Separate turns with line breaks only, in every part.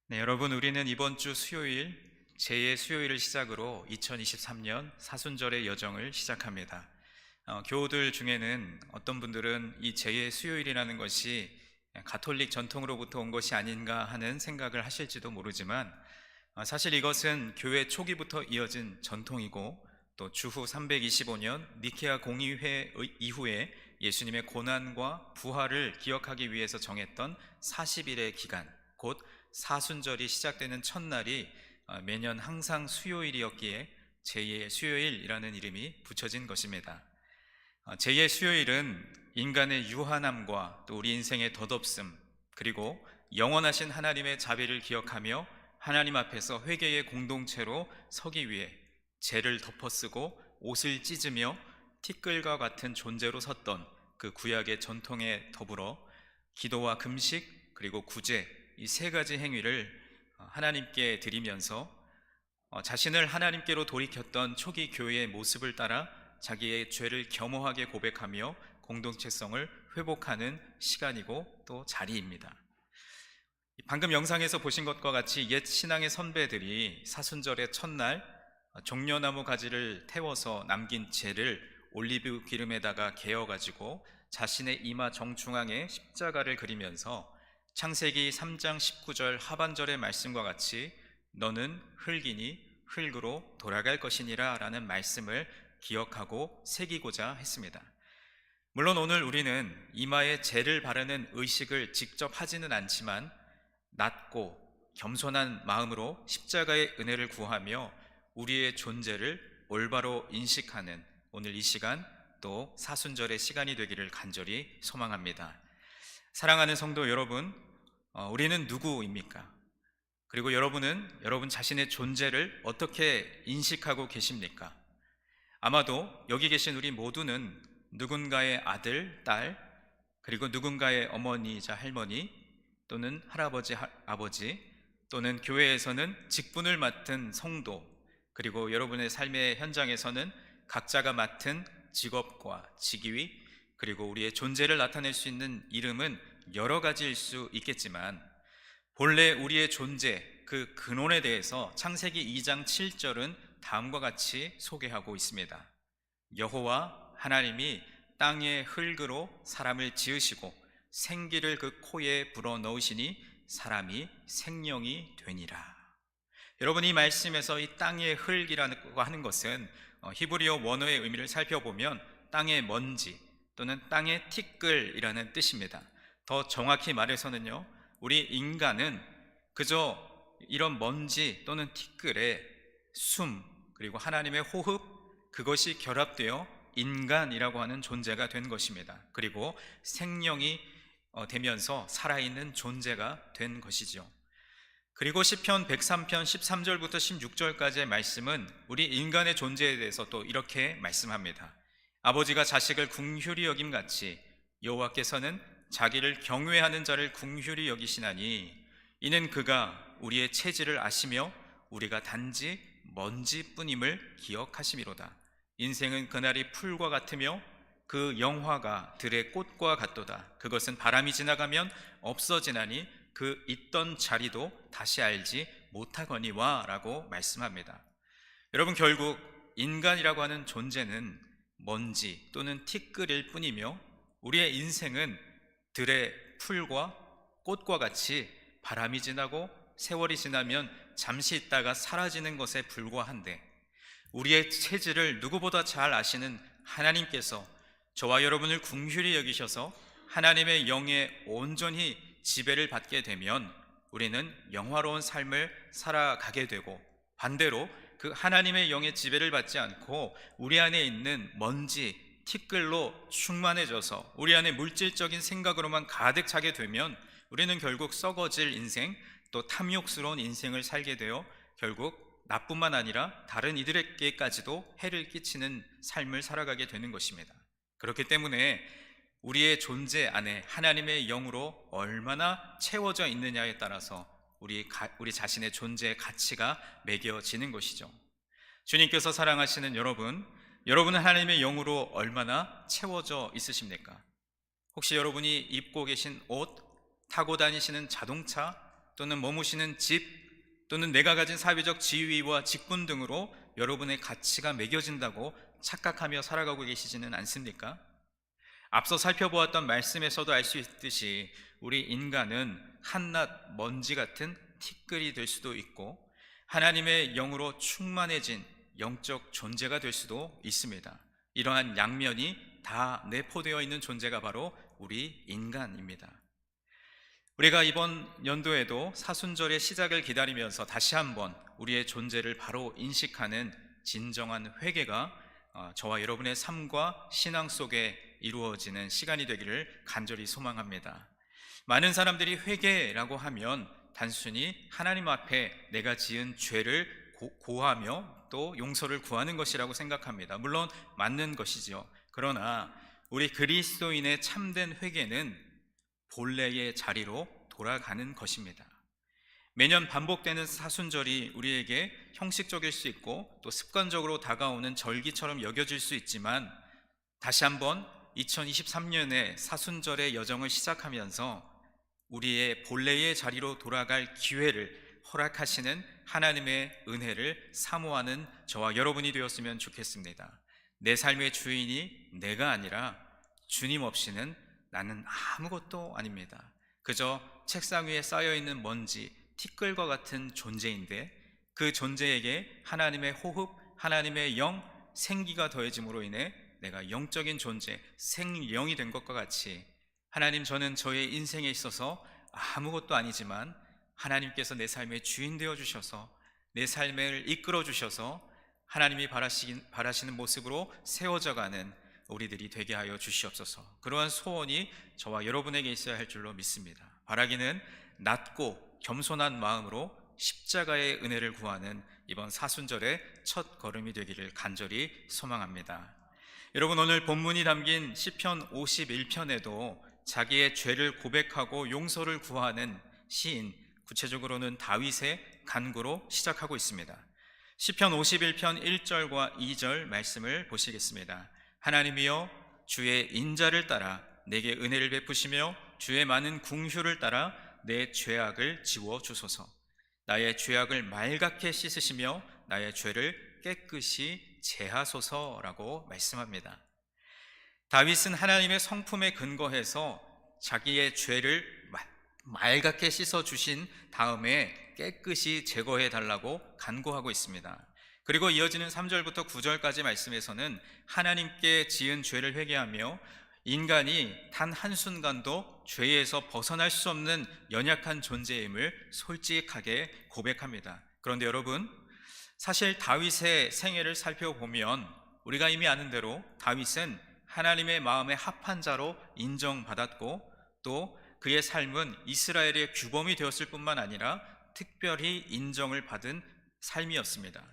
네, 여러분, 우리는 이번 주 수요일, 제2의 수요일을 시작으로 2023년 사순절의 여정을 시작합니다. 교우들 중에는 어떤 분들은 이 제2의 수요일이라는 것이 가톨릭 전통으로부터 온 것이 아닌가 하는 생각을 하실지도 모르지만, 사실 이것은 교회 초기부터 이어진 전통이고, 또 주후 325년 니케아 공의회 이후에 예수님의 고난과 부활을 기억하기 위해서 정했던 40일의 기간, 곧 사순절이 시작되는 첫날이 매년 항상 수요일이었기에 제2의 수요일이라는 이름이 붙여진 것입니다. 제2의 수요일은 인간의 유한함과 또 우리 인생의 덧없음, 그리고 영원하신 하나님의 자비를 기억하며 하나님 앞에서 회개의 공동체로 서기 위해 죄를 덮어쓰고 옷을 찢으며 티끌과 같은 존재로 섰던 그 구약의 전통에 더불어 기도와 금식 그리고 구제, 이 세 가지 행위를 하나님께 드리면서 자신을 하나님께로 돌이켰던 초기 교회의 모습을 따라 자기의 죄를 겸허하게 고백하며 공동체성을 회복하는 시간이고 또 자리입니다. 방금 영상에서 보신 것과 같이 옛 신앙의 선배들이 사순절의 첫날 종려나무 가지를 태워서 남긴 재를 올리브 기름에다가 개어가지고 자신의 이마 정중앙에 십자가를 그리면서 창세기 3장 19절 하반절의 말씀과 같이 너는 흙이니 흙으로 돌아갈 것이니라 라는 말씀을 기억하고 새기고자 했습니다. 물론 오늘 우리는 이마에 재를 바르는 의식을 직접 하지는 않지만 낮고 겸손한 마음으로 십자가의 은혜를 구하며 우리의 존재를 올바로 인식하는 오늘 이 시간, 또 사순절의 시간이 되기를 간절히 소망합니다. 사랑하는 성도 여러분, 우리는 누구입니까? 그리고 여러분은 여러분 자신의 존재를 어떻게 인식하고 계십니까? 아마도 여기 계신 우리 모두는 누군가의 아들, 딸, 그리고 누군가의 어머니이자 할머니, 또는 할아버지, 아버지, 또는 교회에서는 직분을 맡은 성도, 그리고 여러분의 삶의 현장에서는 각자가 맡은 직업과 직위, 그리고 우리의 존재를 나타낼 수 있는 이름은 여러 가지일 수 있겠지만, 본래 우리의 존재, 그 근원에 대해서 창세기 2장 7절은 다음과 같이 소개하고 있습니다. 여호와 하나님이 땅의 흙으로 사람을 지으시고 생기를 그 코에 불어넣으시니 사람이 생명이 되니라. 여러분, 이 말씀에서 이 땅의 흙이라고 하는 것은 히브리어 원어의 의미를 살펴보면 땅의 먼지 또는 땅의 티끌이라는 뜻입니다. 더 정확히 말해서는요, 우리 인간은 그저 이런 먼지 또는 티끌에 숨 그리고 하나님의 호흡, 그것이 결합되어 인간이라고 하는 존재가 된 것입니다. 그리고 생명이 되면서 살아있는 존재가 된 것이죠. 그리고 시편 103편 13절부터 16절까지의 말씀은 우리 인간의 존재에 대해서 또 이렇게 말씀합니다. 아버지가 자식을 궁휼히 여김같이 여호와께서는 자기를 경외하는 자를 궁휼히 여기시나니 이는 그가 우리의 체질을 아시며 우리가 단지 먼지뿐임을 기억하심이로다. 인생은 그날이 풀과 같으며 그 영화가 들의 꽃과 같도다. 그것은 바람이 지나가면 없어지나니 그 있던 자리도 다시 알지 못하거니와 라고 말씀합니다. 여러분, 결국 인간이라고 하는 존재는 먼지 또는 티끌일 뿐이며 우리의 인생은 들의 풀과 꽃과 같이 바람이 지나고 세월이 지나면 잠시 있다가 사라지는 것에 불과한데, 우리의 체질을 누구보다 잘 아시는 하나님께서 저와 여러분을 궁휼히 여기셔서 하나님의 영에 온전히 지배를 받게 되면 우리는 영화로운 삶을 살아가게 되고, 반대로 그 하나님의 영의 지배를 받지 않고 우리 안에 있는 먼지, 티끌로 충만해져서 우리 안에 물질적인 생각으로만 가득 차게 되면 우리는 결국 썩어질 인생, 또 탐욕스러운 인생을 살게 되어 결국 나뿐만 아니라 다른 이들에게까지도 해를 끼치는 삶을 살아가게 되는 것입니다. 그렇기 때문에 우리의 존재 안에 하나님의 영으로 얼마나 채워져 있느냐에 따라서 우리 자신의 존재의 가치가 매겨지는 것이죠. 주님께서 사랑하시는 여러분은 하나님의 영으로 얼마나 채워져 있으십니까? 혹시 여러분이 입고 계신 옷, 타고 다니시는 자동차, 또는 머무시는 집 또는 내가 가진 사회적 지위와 직분 등으로 여러분의 가치가 매겨진다고 착각하며 살아가고 계시지는 않습니까? 앞서 살펴보았던 말씀에서도 알 수 있듯이 우리 인간은 한낱 먼지 같은 티끌이 될 수도 있고 하나님의 영으로 충만해진 영적 존재가 될 수도 있습니다. 이러한 양면이 다 내포되어 있는 존재가 바로 우리 인간입니다. 우리가 이번 연도에도 사순절의 시작을 기다리면서 다시 한번 우리의 존재를 바로 인식하는 진정한 회개가 저와 여러분의 삶과 신앙 속에 이루어지는 시간이 되기를 간절히 소망합니다. 많은 사람들이 회개라고 하면 단순히 하나님 앞에 내가 지은 죄를 고하며 또 용서를 구하는 것이라고 생각합니다. 물론 맞는 것이지요. 그러나 우리 그리스도인의 참된 회개는 본래의 자리로 돌아가는 것입니다. 매년 반복되는 사순절이 우리에게 형식적일 수 있고 또 습관적으로 다가오는 절기처럼 여겨질 수 있지만 다시 한번 2023년의 사순절의 여정을 시작하면서 우리의 본래의 자리로 돌아갈 기회를 허락하시는 하나님의 은혜를 사모하는 저와 여러분이 되었으면 좋겠습니다. 내 삶의 주인이 내가 아니라 주님 없이는 나는 아무것도 아닙니다. 그저 책상 위에 쌓여있는 먼지, 티끌과 같은 존재인데 그 존재에게 하나님의 호흡, 하나님의 영, 생기가 더해짐으로 인해 내가 영적인 존재, 생명이 된 것과 같이 하나님, 저는 저의 인생에 있어서 아무것도 아니지만 하나님께서 내 삶의 주인 되어 주셔서 내 삶을 이끌어 주셔서 하나님이 바라시는 모습으로 세워져가는 우리들이 되게 하여 주시옵소서. 그러한 소원이 저와 여러분에게 있어야 할 줄로 믿습니다. 바라기는 낮고 겸손한 마음으로 십자가의 은혜를 구하는 이번 사순절의 첫 걸음이 되기를 간절히 소망합니다. 여러분, 오늘 본문이 담긴 시편 51편에도 자기의 죄를 고백하고 용서를 구하는 시인, 구체적으로는 다윗의 간구로 시작하고 있습니다. 시편 51편 1절과 2절 말씀을 보시겠습니다. 하나님이여, 주의 인자를 따라 내게 은혜를 베푸시며 주의 많은 궁휼을 따라 내 죄악을 지워 주소서. 나의 죄악을 맑게 씻으시며 나의 죄를 깨끗이 제하소서라고 말씀합니다. 다윗은 하나님의 성품에 근거해서 자기의 죄를 맑게 씻어주신 다음에 깨끗이 제거해 달라고 간구하고 있습니다. 그리고 이어지는 3절부터 9절까지 말씀에서는 하나님께 지은 죄를 회개하며 인간이 단 한순간도 죄에서 벗어날 수 없는 연약한 존재임을 솔직하게 고백합니다. 그런데 여러분, 사실 다윗의 생애를 살펴보면 우리가 이미 아는 대로 다윗은 하나님의 마음에 합한 자로 인정받았고 또 그의 삶은 이스라엘의 규범이 되었을 뿐만 아니라 특별히 인정을 받은 삶이었습니다.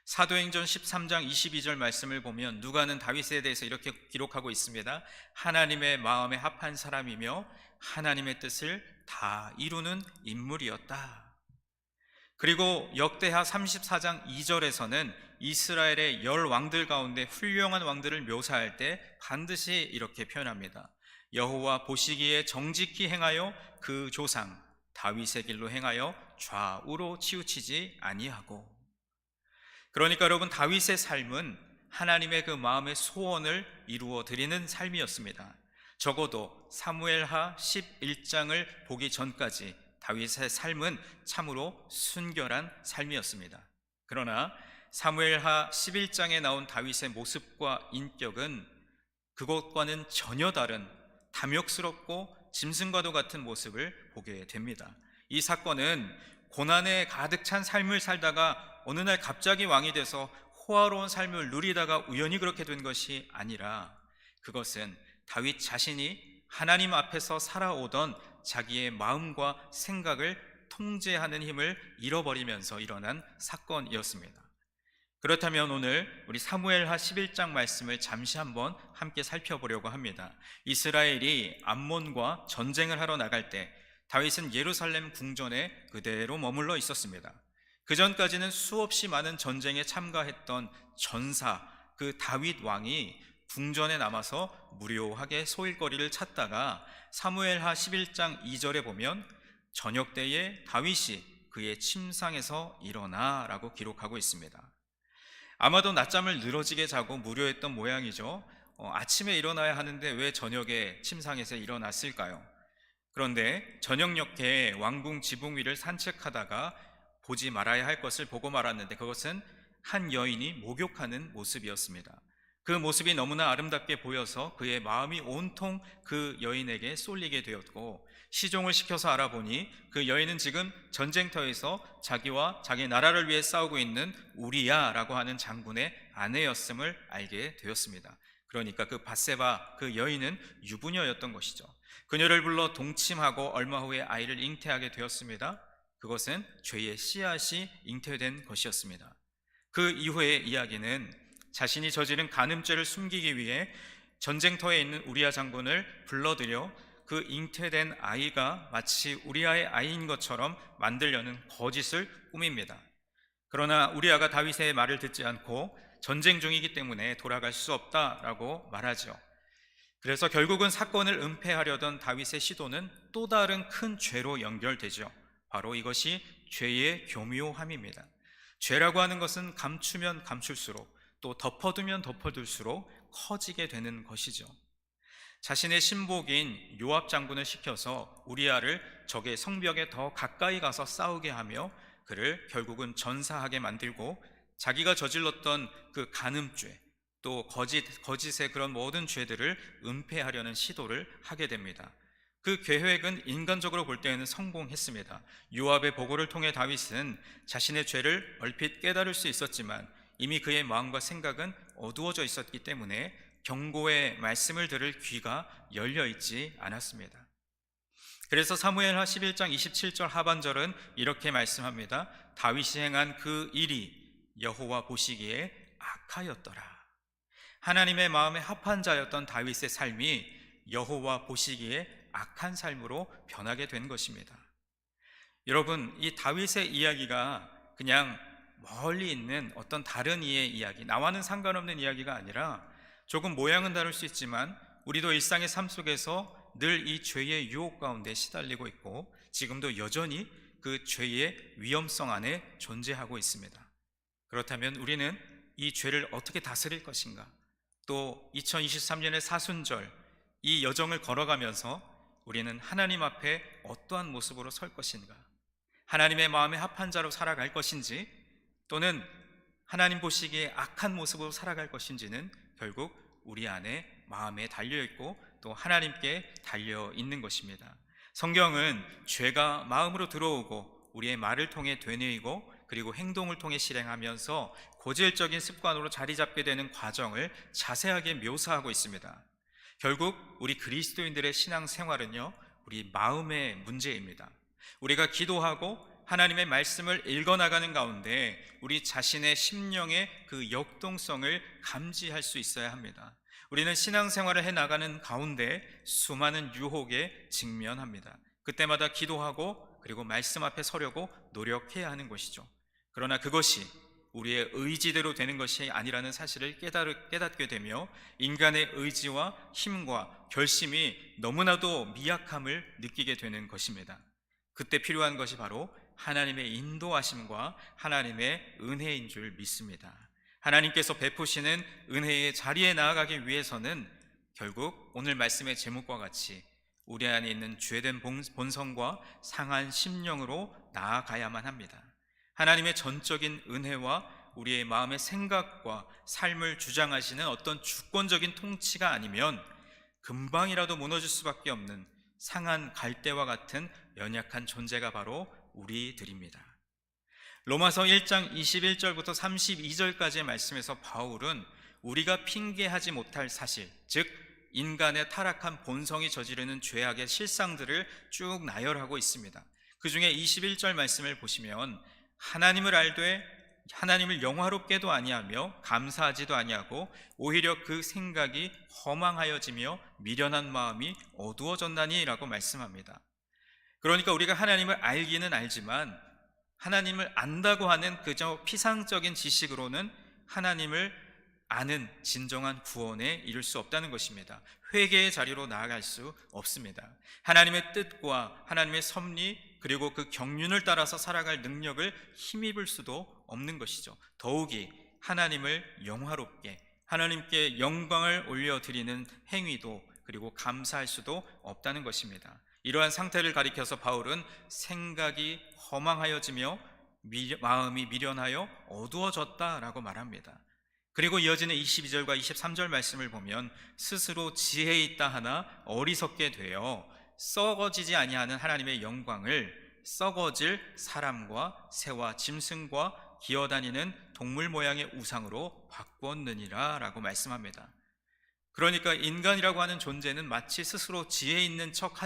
사도행전 13장 22절 말씀을 보면 누가는 다윗에 대해서 이렇게 기록하고 있습니다. 하나님의 마음에 합한 사람이며 하나님의 뜻을 다 이루는 인물이었다. 그리고 역대하 34장 2절에서는 이스라엘의 10왕들 가운데 훌륭한 왕들을 묘사할 때 반드시 이렇게 표현합니다. 여호와 보시기에 정직히 행하여 그 조상 다윗의 길로 행하여 좌우로 치우치지 아니하고. 그러니까 여러분, 다윗의 삶은 하나님의 그 마음의 소원을 이루어 드리는 삶이었습니다. 적어도 사무엘하 11장을 보기 전까지 다윗의 삶은 참으로 순결한 삶이었습니다. 그러나 사무엘하 11장에 나온 다윗의 모습과 인격은 그것과는 전혀 다른 탐욕스럽고 짐승과도 같은 모습을 보게 됩니다. 이 사건은 고난에 가득 찬 삶을 살다가 어느 날 갑자기 왕이 돼서 호화로운 삶을 누리다가 우연히 그렇게 된 것이 아니라 그것은 다윗 자신이 하나님 앞에서 살아오던 자기의 마음과 생각을 통제하는 힘을 잃어버리면서 일어난 사건이었습니다. 그렇다면 오늘 우리 사무엘하 11장 말씀을 잠시 한번 함께 살펴보려고 합니다. 이스라엘이 암몬과 전쟁을 하러 나갈 때 다윗은 예루살렘 궁전에 그대로 머물러 있었습니다. 그 전까지는 수없이 많은 전쟁에 참가했던 전사, 그 다윗 왕이 궁전에 남아서 무료하게 소일거리를 찾다가 사무엘하 11장 2절에 보면 저녁 때에 다윗이 그의 침상에서 일어나라고 기록하고 있습니다. 아마도 낮잠을 늘어지게 자고 무료했던 모양이죠. 아침에 일어나야 하는데 왜 저녁에 침상에서 일어났을까요? 그런데 저녁녘에 왕궁 지붕 위를 산책하다가 보지 말아야 할 것을 보고 말았는데, 그것은 한 여인이 목욕하는 모습이었습니다. 그 모습이 너무나 아름답게 보여서 그의 마음이 온통 그 여인에게 쏠리게 되었고, 시종을 시켜서 알아보니 그 여인은 지금 전쟁터에서 자기와 자기 나라를 위해 싸우고 있는 우리야라고 하는 장군의 아내였음을 알게 되었습니다. 그러니까 그 밧세바, 그 여인은 유부녀였던 것이죠. 그녀를 불러 동침하고 얼마 후에 아이를 잉태하게 되었습니다. 그것은 죄의 씨앗이 잉태된 것이었습니다. 그 이후의 이야기는 자신이 저지른 간음죄를 숨기기 위해 전쟁터에 있는 우리야 장군을 불러들여 그 잉태된 아이가 마치 우리야의 아이인 것처럼 만들려는 거짓을 꾸밉니다. 그러나 우리야가 다윗의 말을 듣지 않고 전쟁 중이기 때문에 돌아갈 수 없다라고 말하죠. 그래서 결국은 사건을 은폐하려던 다윗의 시도는 또 다른 큰 죄로 연결되죠. 바로 이것이 죄의 교묘함입니다. 죄라고 하는 것은 감추면 감출수록, 또 덮어두면 덮어둘수록 커지게 되는 것이죠. 자신의 신복인 요압 장군을 시켜서 우리야를 적의 성벽에 더 가까이 가서 싸우게 하며 그를 결국은 전사하게 만들고, 자기가 저질렀던 그 간음죄, 또 거짓의 그런 모든 죄들을 은폐하려는 시도를 하게 됩니다. 그 계획은 인간적으로 볼 때에는 성공했습니다. 요압의 보고를 통해 다윗은 자신의 죄를 얼핏 깨달을 수 있었지만 이미 그의 마음과 생각은 어두워져 있었기 때문에 경고의 말씀을 들을 귀가 열려 있지 않았습니다. 그래서 사무엘하 11장 27절 하반절은 이렇게 말씀합니다. 다윗이 행한 그 일이 여호와 보시기에 악하였더라. 하나님의 마음에 합한 자였던 다윗의 삶이 여호와 보시기에 악한 삶으로 변하게 된 것입니다. 여러분, 이 다윗의 이야기가 그냥 멀리 있는 어떤 다른 이의 이야기, 나와는 상관없는 이야기가 아니라, 조금 모양은 다를 수 있지만 우리도 일상의 삶 속에서 늘 이 죄의 유혹 가운데 시달리고 있고, 지금도 여전히 그 죄의 위험성 안에 존재하고 있습니다. 그렇다면 우리는 이 죄를 어떻게 다스릴 것인가? 또 2023년의 사순절, 이 여정을 걸어가면서 우리는 하나님 앞에 어떠한 모습으로 설 것인가? 하나님의 마음에 합한 자로 살아갈 것인지, 또는 하나님 보시기에 악한 모습으로 살아갈 것인지는 결국 우리 안에 마음에 달려있고 또 하나님께 달려있는 것입니다. 성경은 죄가 마음으로 들어오고 우리의 말을 통해 되뇌이고 그리고 행동을 통해 실행하면서 고질적인 습관으로 자리 잡게 되는 과정을 자세하게 묘사하고 있습니다. 결국 우리 그리스도인들의 신앙생활은요, 우리 마음의 문제입니다. 우리가 기도하고 하나님의 말씀을 읽어나가는 가운데 우리 자신의 심령의 그 역동성을 감지할 수 있어야 합니다. 우리는 신앙생활을 해나가는 가운데 수많은 유혹에 직면합니다. 그때마다 기도하고 그리고 말씀 앞에 서려고 노력해야 하는 것이죠. 그러나 그것이 우리의 의지대로 되는 것이 아니라는 사실을 깨닫게 되며 인간의 의지와 힘과 결심이 너무나도 미약함을 느끼게 되는 것입니다. 그때 필요한 것이 바로 하나님의 인도하심과 하나님의 은혜인 줄 믿습니다. 하나님께서 베푸시는 은혜의 자리에 나아가기 위해서는 결국 오늘 말씀의 제목과 같이 우리 안에 있는 죄된 본성과 상한 심령으로 나아가야만 합니다. 하나님의 전적인 은혜와 우리의 마음의 생각과 삶을 주장하시는 어떤 주권적인 통치가 아니면 금방이라도 무너질 수밖에 없는 상한 갈대와 같은 연약한 존재가 바로 우리들입니다. 로마서 1장 21절부터 32절까지의 말씀에서 바울은 우리가 핑계하지 못할 사실, 즉 인간의 타락한 본성이 저지르는 죄악의 실상들을 쭉 나열하고 있습니다. 그 중에 21절 말씀을 보시면 하나님을 알되 하나님을 영화롭게도 아니하며 감사하지도 아니하고 오히려 그 생각이 허망하여지며 미련한 마음이 어두워졌나니 라고 말씀합니다. 그러니까 우리가 하나님을 알기는 알지만 하나님을 안다고 하는 그저 피상적인 지식으로는 하나님을 아는 진정한 구원에 이를 수 없다는 것입니다. 회개의 자리로 나아갈 수 없습니다. 하나님의 뜻과 하나님의 섭리 그리고 그 경륜을 따라서 살아갈 능력을 힘입을 수도 없는 것이죠. 더욱이 하나님을 영화롭게 하나님께 영광을 올려드리는 행위도 그리고 감사할 수도 없다는 것입니다. 이러한 상태를 가리켜서 바울은 생각이 허망하여지며 마음이 미련하여 어두워졌다라고 말합니다. 그리고 이어지는 22절과 23절 말씀을 보면 스스로 지혜 있다 하나 어리석게 되어 썩어지지 아니하는 하나님의 영광을 썩어질 사람과 새와 짐승과 기어다니는 동물 모양의 우상으로 바꾸었느니라 라고 말씀합니다. 그러니까 인간이라고 하는 존재는 마치 스스로 지혜 있는 척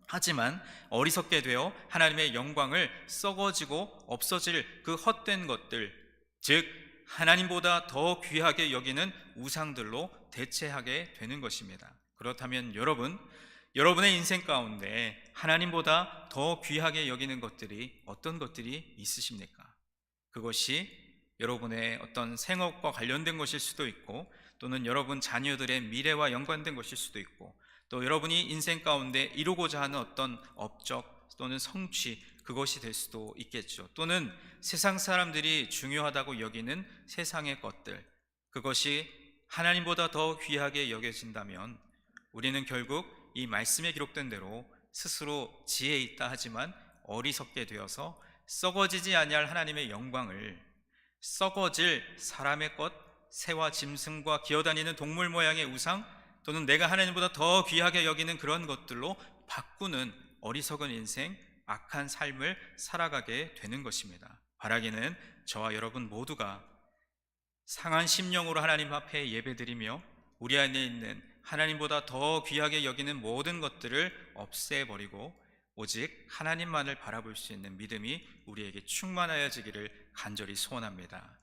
하지만 어리석게 되어 하나님의 영광을 썩어지고 없어질 그 헛된 것들, 즉 하나님보다 더 귀하게 여기는 우상들로 대체하게 되는 것입니다. 그렇다면 여러분의 인생 가운데 하나님보다 더 귀하게 여기는 것들이 어떤 것들이 있으십니까? 그것이 여러분의 어떤 생업과 관련된 것일 수도 있고, 또는 여러분 자녀들의 미래와 연관된 것일 수도 있고, 또 여러분이 인생 가운데 이루고자 하는 어떤 업적 또는 성취, 그것이 될 수도 있겠죠. 또는 세상 사람들이 중요하다고 여기는 세상의 것들, 그것이 하나님보다 더 귀하게 여겨진다면 우리는 결국 이 말씀에 기록된 대로 스스로 지혜 있다 하지만 어리석게 되어서 썩어지지 아니할 하나님의 영광을 썩어질 사람의 것, 새와 짐승과 기어다니는 동물 모양의 우상, 또는 내가 하나님보다 더 귀하게 여기는 그런 것들로 바꾸는 어리석은 인생, 악한 삶을 살아가게 되는 것입니다. 바라기는 저와 여러분 모두가 상한 심령으로 하나님 앞에 예배드리며 우리 안에 있는 하나님보다 더 귀하게 여기는 모든 것들을 없애버리고 오직 하나님만을 바라볼 수 있는 믿음이 우리에게 충만하여지기를 간절히 소원합니다.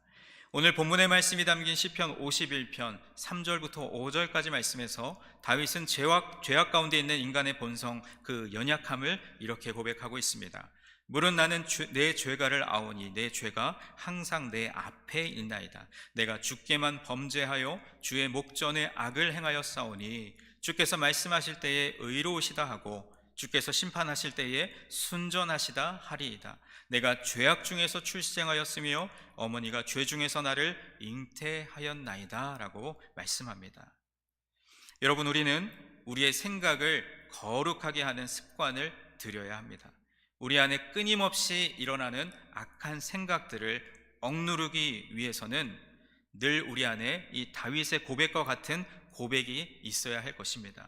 오늘 본문의 말씀이 담긴 시편 51편 3절부터 5절까지 말씀에서 다윗은 죄악 가운데 있는 인간의 본성, 그 연약함을 이렇게 고백하고 있습니다. 물은 나는 내 죄가를 아오니 내 죄가 항상 내 앞에 있나이다. 내가 주께만 범죄하여 주의 목전에 악을 행하여 싸우니 주께서 말씀하실 때에 의로우시다 하고 주께서 심판하실 때에 순전하시다 하리이다. 내가 죄악 중에서 출생하였으며 어머니가 죄 중에서 나를 잉태하였나이다 라고 말씀합니다. 여러분, 우리는 우리의 생각을 거룩하게 하는 습관을 들여야 합니다. 우리 안에 끊임없이 일어나는 악한 생각들을 억누르기 위해서는 늘 우리 안에 이 다윗의 고백과 같은 고백이 있어야 할 것입니다.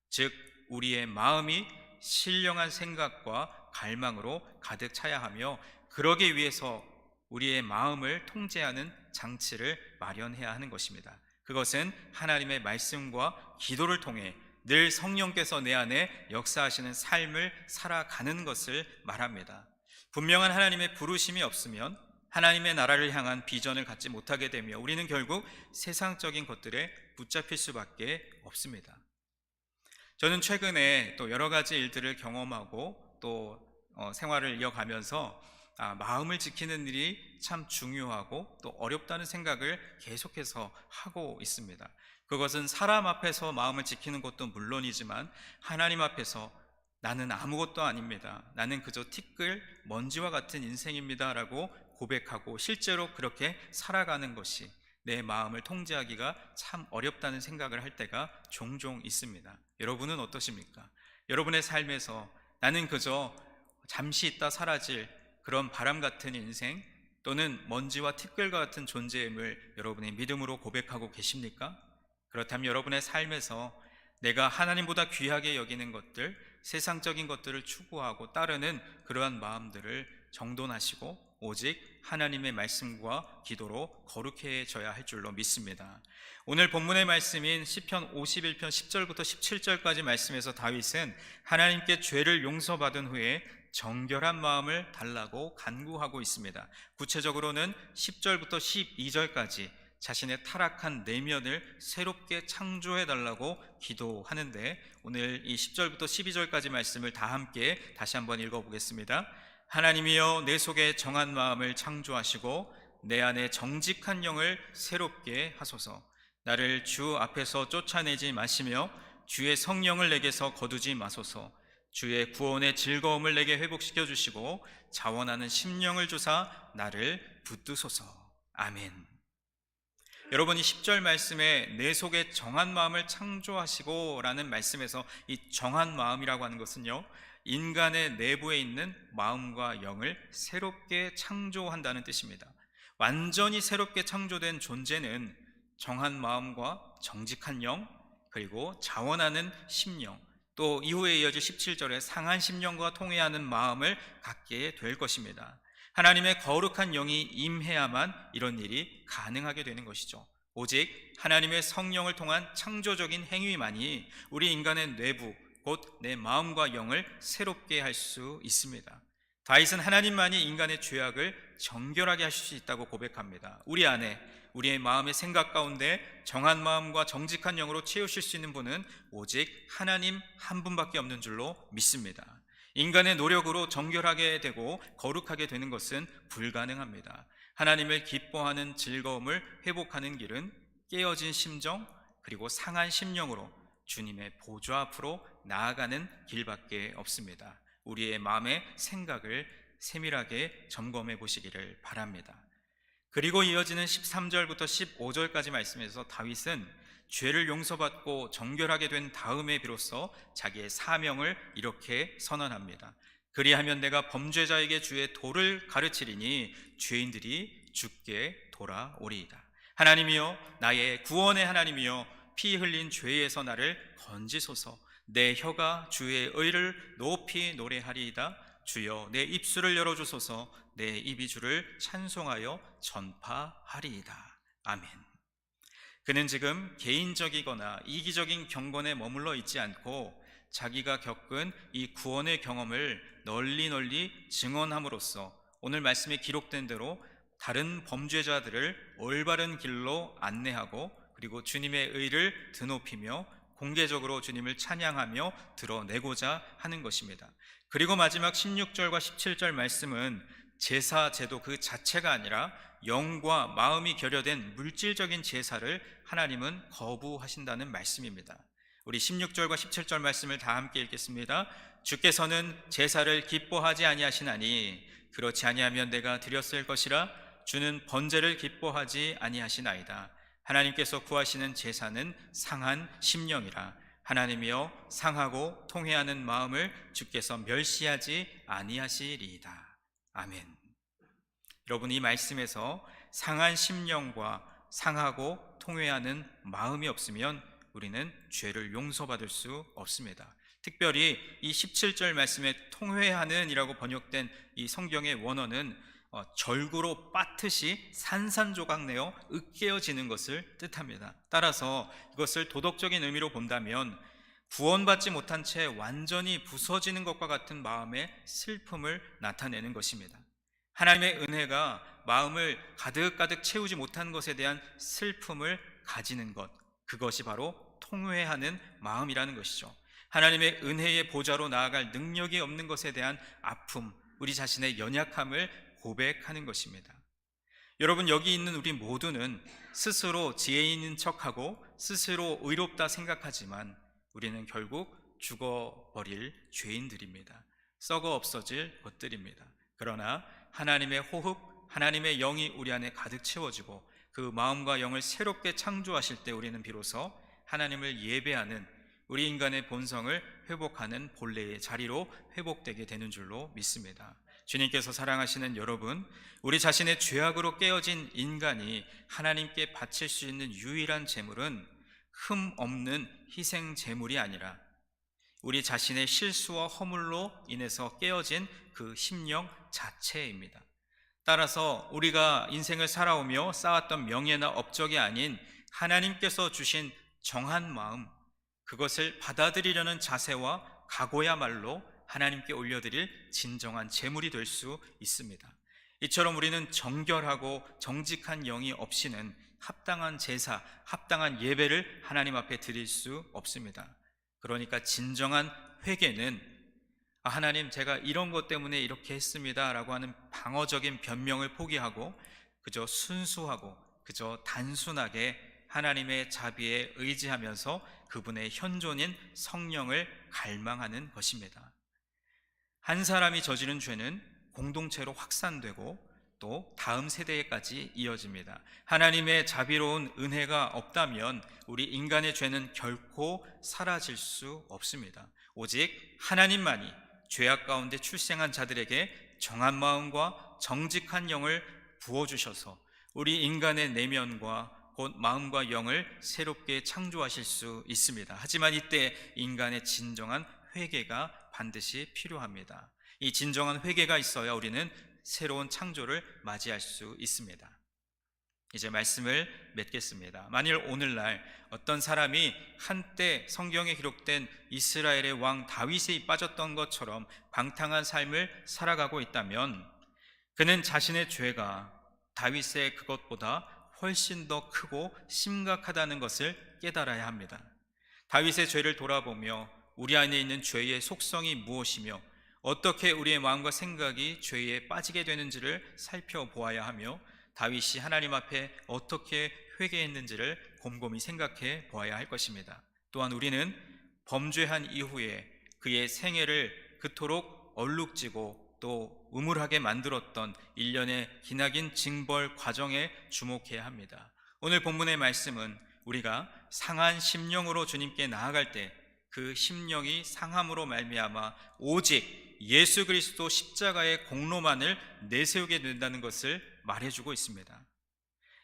즉 우리의 마음이 신령한 생각과 갈망으로 가득 차야 하며, 그러기 위해서 우리의 마음을 통제하는 장치를 마련해야 하는 것입니다. 그것은 하나님의 말씀과 기도를 통해 늘 성령께서 내 안에 역사하시는 삶을 살아가는 것을 말합니다. 분명한 하나님의 부르심이 없으면 하나님의 나라를 향한 비전을 갖지 못하게 되며 우리는 결국 세상적인 것들에 붙잡힐 수밖에 없습니다. 저는 최근에 또 여러 가지 일들을 경험하고 또 생활을 이어가면서 마음을 지키는 일이 참 중요하고 또 어렵다는 생각을 계속해서 하고 있습니다. 그것은 사람 앞에서 마음을 지키는 것도 물론이지만 하나님 앞에서 나는 아무것도 아닙니다, 나는 그저 티끌 먼지와 같은 인생입니다 라고 고백하고 실제로 그렇게 살아가는 것이 내 마음을 통제하기가 참 어렵다는 생각을 할 때가 종종 있습니다. 여러분은 어떠십니까? 여러분의 삶에서 나는 그저 잠시 있다 사라질 그런 바람 같은 인생, 또는 먼지와 티끌과 같은 존재임을 여러분의 믿음으로 고백하고 계십니까? 그렇다면 여러분의 삶에서 내가 하나님보다 귀하게 여기는 것들, 세상적인 것들을 추구하고 따르는 그러한 마음들을 정돈하시고 오직 하나님의 말씀과 기도로 거룩해져야 할 줄로 믿습니다. 오늘 본문의 말씀인 시편 51편 10절부터 17절까지 말씀에서 다윗은 하나님께 죄를 용서받은 후에 정결한 마음을 달라고 간구하고 있습니다. 구체적으로는 10절부터 12절까지 자신의 타락한 내면을 새롭게 창조해 달라고 기도하는데, 오늘 이 10절부터 12절까지 말씀을 다 함께 다시 한번 읽어보겠습니다. 하나님이여 내 속에 정한 마음을 창조하시고 내 안에 정직한 영을 새롭게 하소서. 나를 주 앞에서 쫓아내지 마시며 주의 성령을 내게서 거두지 마소서. 주의 구원의 즐거움을 내게 회복시켜 주시고 자원하는 심령을 주사 나를 붙드소서. 아멘. 여러분, 이 10절 말씀에 내 속에 정한 마음을 창조하시고 라는 말씀에서 이 정한 마음이라고 하는 것은요, 인간의 내부에 있는 마음과 영을 새롭게 창조한다는 뜻입니다. 완전히 새롭게 창조된 존재는 정한 마음과 정직한 영, 그리고 자원하는 심령, 또 이후에 이어질 17절에 상한 심령과 통회하는 마음을 갖게 될 것입니다. 하나님의 거룩한 영이 임해야만 이런 일이 가능하게 되는 것이죠. 오직 하나님의 성령을 통한 창조적인 행위만이 우리 인간의 내부, 곧 내 마음과 영을 새롭게 할 수 있습니다. 다윗은 하나님만이 인간의 죄악을 정결하게 하실 수 있다고 고백합니다. 우리 안에, 우리의 마음의 생각 가운데 정한 마음과 정직한 영으로 채우실 수 있는 분은 오직 하나님 한 분밖에 없는 줄로 믿습니다. 인간의 노력으로 정결하게 되고 거룩하게 되는 것은 불가능합니다. 하나님을 기뻐하는 즐거움을 회복하는 길은 깨어진 심정, 그리고 상한 심령으로 주님의 보좌 앞으로 나아가는 길밖에 없습니다. 우리의 마음의 생각을 세밀하게 점검해 보시기를 바랍니다. 그리고 이어지는 13절부터 15절까지 말씀에서 다윗은 죄를 용서받고 정결하게 된 다음에 비로소 자기의 사명을 이렇게 선언합니다. 그리하면 내가 범죄자에게 주의 도를 가르치리니 죄인들이 주께 돌아오리이다. 하나님이여, 나의 구원의 하나님이여, 피 흘린 죄에서 나를 건지소서. 내 혀가 주의 의를 높이 노래하리이다. 주여, 내 입술을 열어주소서. 내 입이 주를 찬송하여 전파하리이다. 아멘. 그는 지금 개인적이거나 이기적인 경건에 머물러 있지 않고 자기가 겪은 이 구원의 경험을 널리 증언함으로써 오늘 말씀에 기록된 대로 다른 범죄자들을 올바른 길로 안내하고, 그리고 주님의 의를 드높이며 공개적으로 주님을 찬양하며 드러내고자 하는 것입니다. 그리고 마지막 16절과 17절 말씀은 제사 제도 그 자체가 아니라 영과 마음이 결여된 물질적인 제사를 하나님은 거부하신다는 말씀입니다. 우리 16절과 17절 말씀을 다 함께 읽겠습니다. 주께서는 제사를 기뻐하지 아니하시나니 그렇지 아니하면 내가 드렸을 것이라. 주는 번제를 기뻐하지 아니하시나이다. 하나님께서 구하시는 제사는 상한 심령이라. 하나님이여, 상하고 통회하는 마음을 주께서 멸시하지 아니하시리이다. 아멘. 여러분, 이 말씀에서 상한 심령과 상하고 통회하는 마음이 없으면 우리는 죄를 용서받을 수 없습니다. 특별히 이 17절 말씀에 통회하는 이라고 번역된 이 성경의 원어는 절구로 빻듯이 산산조각 내어 으깨어지는 것을 뜻합니다. 따라서 이것을 도덕적인 의미로 본다면 구원받지 못한 채 완전히 부서지는 것과 같은 마음의 슬픔을 나타내는 것입니다. 하나님의 은혜가 마음을 가득가득 채우지 못한 것에 대한 슬픔을 가지는 것, 그것이 바로 통회하는 마음이라는 것이죠. 하나님의 은혜의 보좌로 나아갈 능력이 없는 것에 대한 아픔, 우리 자신의 연약함을 고백하는 것입니다. 여러분, 여기 있는 우리 모두는 스스로 지혜 있는 척하고 스스로 의롭다 생각하지만 우리는 결국 죽어버릴 죄인들입니다. 썩어 없어질 것들입니다. 그러나 하나님의 호흡, 하나님의 영이 우리 안에 가득 채워지고 그 마음과 영을 새롭게 창조하실 때 우리는 비로소 하나님을 예배하는, 우리 인간의 본성을 회복하는 본래의 자리로 회복되게 되는 줄로 믿습니다. 주님께서 사랑하시는 여러분, 우리 자신의 죄악으로 깨어진 인간이 하나님께 바칠 수 있는 유일한 제물은 흠 없는 희생 제물이 아니라 우리 자신의 실수와 허물로 인해서 깨어진 그 심령 자체입니다. 따라서 우리가 인생을 살아오며 쌓았던 명예나 업적이 아닌 하나님께서 주신 정한 마음, 그것을 받아들이려는 자세와 각오야말로 하나님께 올려드릴 진정한 제물이 될 수 있습니다. 이처럼 우리는 정결하고 정직한 영이 없이는 합당한 제사, 합당한 예배를 하나님 앞에 드릴 수 없습니다. 그러니까 진정한 회개는 하나님, 제가 이런 것 때문에 이렇게 했습니다 라고 하는 방어적인 변명을 포기하고 그저 순수하고 그저 단순하게 하나님의 자비에 의지하면서 그분의 현존인 성령을 갈망하는 것입니다. 한 사람이 저지른 죄는 공동체로 확산되고 또 다음 세대에까지 이어집니다. 하나님의 자비로운 은혜가 없다면 우리 인간의 죄는 결코 사라질 수 없습니다. 오직 하나님만이 죄악 가운데 출생한 자들에게 정한 마음과 정직한 영을 부어주셔서 우리 인간의 내면과 곧 마음과 영을 새롭게 창조하실 수 있습니다. 하지만 이때 인간의 진정한 회개가 반드시 필요합니다. 이 진정한 회개가 있어야 우리는 새로운 창조를 맞이할 수 있습니다. 이제 말씀을 맺겠습니다. 만일 오늘날 어떤 사람이 한때 성경에 기록된 이스라엘의 왕 다윗이 빠졌던 것처럼 방탕한 삶을 살아가고 있다면 그는 자신의 죄가 다윗의 그것보다 훨씬 더 크고 심각하다는 것을 깨달아야 합니다. 다윗의 죄를 돌아보며 우리 안에 있는 죄의 속성이 무엇이며 어떻게 우리의 마음과 생각이 죄에 빠지게 되는지를 살펴보아야 하며 다윗이 하나님 앞에 어떻게 회개했는지를 곰곰이 생각해 보아야 할 것입니다. 또한 우리는 범죄한 이후에 그의 생애를 그토록 얼룩지고 또 음울하게 만들었던 일련의 기나긴 징벌 과정에 주목해야 합니다. 오늘 본문의 말씀은 우리가 상한 심령으로 주님께 나아갈 때 그 심령이 상함으로 말미암아 오직 예수 그리스도 십자가의 공로만을 내세우게 된다는 것을 말해주고 있습니다.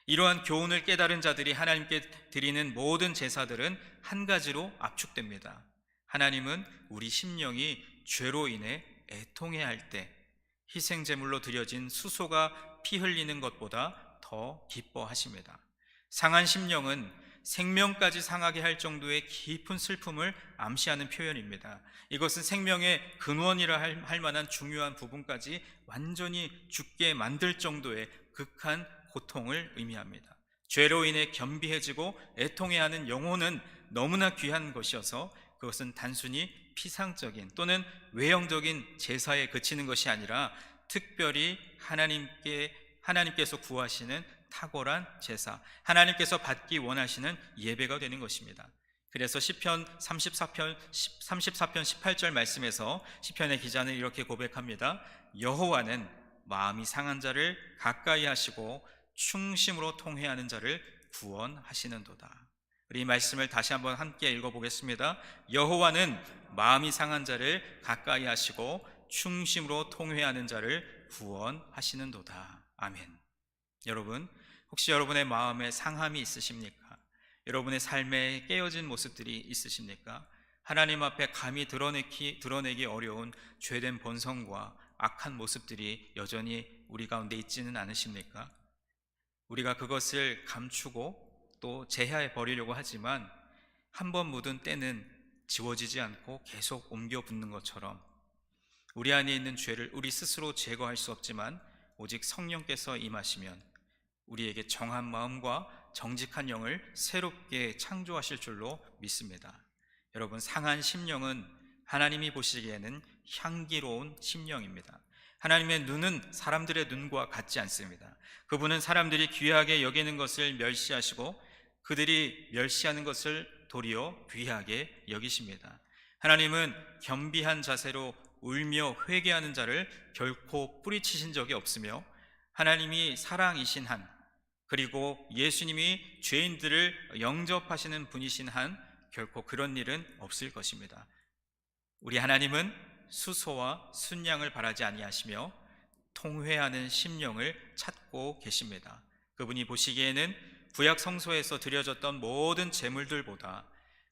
이러한 교훈을 깨달은 자들이 하나님께 드리는 모든 제사들은 한 가지로 압축됩니다. 하나님은 우리 심령이 죄로 인해 애통해할 때 희생제물로 드려진 수소가 피 흘리는 것보다 더 기뻐하십니다. 상한 심령은 생명까지 상하게 할 정도의 깊은 슬픔을 암시하는 표현입니다. 이것은 생명의 근원이라 할 만한 중요한 부분까지 완전히 죽게 만들 정도의 극한 고통을 의미합니다. 죄로 인해 겸비해지고 애통해하는 영혼은 너무나 귀한 것이어서 그것은 단순히 피상적인 또는 외형적인 제사에 그치는 것이 아니라 특별히 하나님께서 구하시는 탁월한 제사, 하나님께서 받기 원하시는 예배가 되는 것입니다. 그래서 시편 34편 18절 말씀에서 시편의 기자는 이렇게 고백합니다. 여호와는 마음이 상한 자를 가까이 하시고 충심으로 통회하는 자를 구원하시는도다. 우리 이 말씀을 다시 한번 함께 읽어보겠습니다. 여호와는 마음이 상한 자를 가까이 하시고 충심으로 통회하는 자를 구원하시는도다. 아멘. 여러분, 혹시 여러분의 마음에 상함이 있으십니까? 여러분의 삶에 깨어진 모습들이 있으십니까? 하나님 앞에 감히 드러내기 어려운 죄된 본성과 악한 모습들이 여전히 우리 가운데 있지는 않으십니까? 우리가 그것을 감추고 또 제하해 버리려고 하지만 한번 묻은 때는 지워지지 않고 계속 옮겨 붙는 것처럼 우리 안에 있는 죄를 우리 스스로 제거할 수 없지만 오직 성령께서 임하시면 우리에게 정한 마음과 정직한 영을 새롭게 창조하실 줄로 믿습니다. 여러분, 상한 심령은 하나님이 보시기에는 향기로운 심령입니다. 하나님의 눈은 사람들의 눈과 같지 않습니다. 그분은 사람들이 귀하게 여기는 것을 멸시하시고 그들이 멸시하는 것을 도리어 귀하게 여기십니다. 하나님은 겸비한 자세로 울며 회개하는 자를 결코 뿌리치신 적이 없으며 하나님이 사랑이신 한 그리고 예수님이 죄인들을 영접하시는 분이신 한 결코 그런 일은 없을 것입니다. 우리 하나님은 수소와 순양을 바라지 아니하시며 통회하는 심령을 찾고 계십니다. 그분이 보시기에는 구약 성소에서 드려졌던 모든 제물들보다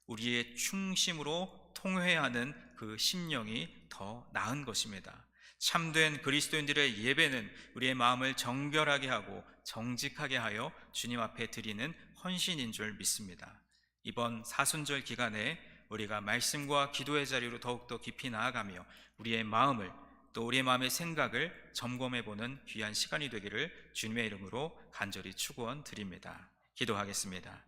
우리의 충심으로 통회하는 그 심령이 더 나은 것입니다. 참된 그리스도인들의 예배는 우리의 마음을 정결하게 하고 정직하게 하여 주님 앞에 드리는 헌신인 줄 믿습니다. 이번 사순절 기간에 우리가 말씀과 기도의 자리로 더욱더 깊이 나아가며 우리의 마음을 또 우리의 마음의 생각을 점검해보는 귀한 시간이 되기를 주님의 이름으로 간절히 축원 드립니다. 기도하겠습니다.